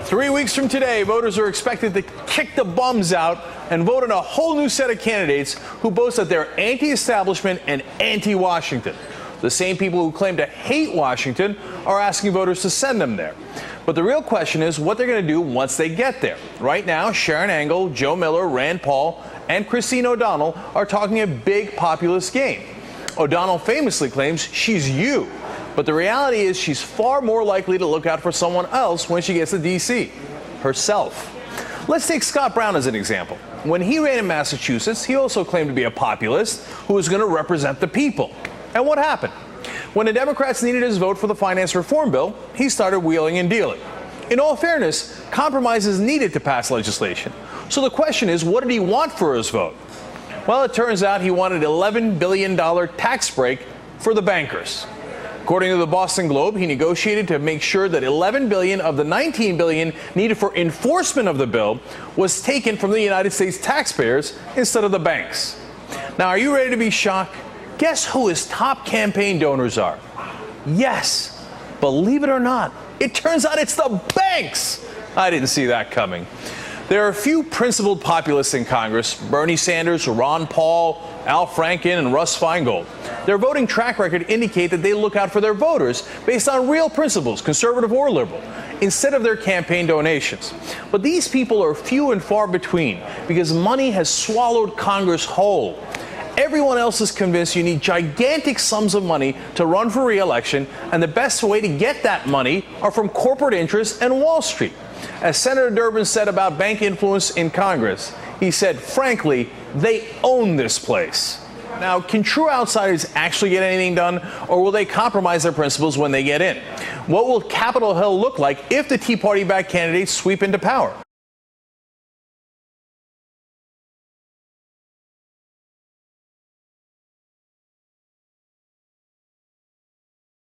3 weeks from today, voters are expected to kick the bums out and vote on a whole new set of candidates who boast that they're anti-establishment and anti-Washington. The same people who claim to hate Washington are asking voters to send them there. But the real question is what they're going to do once they get there. Right now, Sharon Angle, Joe Miller, Rand Paul, and Christine O'Donnell are talking a big populist game. O'Donnell famously claims she's you, but the reality is she's far more likely to look out for someone else when she gets to D.C., herself. Let's take Scott Brown as an example. When he ran in Massachusetts, he also claimed to be a populist who was going to represent the people. And what happened? When the Democrats needed his vote for the finance reform bill, he started wheeling and dealing. In all fairness, compromise is needed to pass legislation. So the question is, what did he want for his vote? Well, it turns out he wanted an $11 billion tax break for the bankers. According to the Boston Globe, he negotiated to make sure that $11 billion of the $19 billion needed for enforcement of the bill was taken from the United States taxpayers instead of the banks. Now, are you ready to be shocked? Guess who his top campaign donors are? Yes, believe it or not, it turns out it's the banks. I didn't see that coming. There are a few principled populists in Congress: Bernie Sanders, Ron Paul, Al Franken, and Russ Feingold. Their voting track record indicate that they look out for their voters based on real principles, conservative or liberal, instead of their campaign donations. But these people are few and far between because money has swallowed Congress whole. Everyone else is convinced you need gigantic sums of money to run for re-election, and the best way to get that money are from corporate interests and Wall Street. As Senator Durbin said about bank influence in Congress, he said, frankly, they own this place. Now, can true outsiders actually get anything done, or will they compromise their principles when they get in? What will Capitol Hill look like if the Tea Party-backed candidates sweep into power?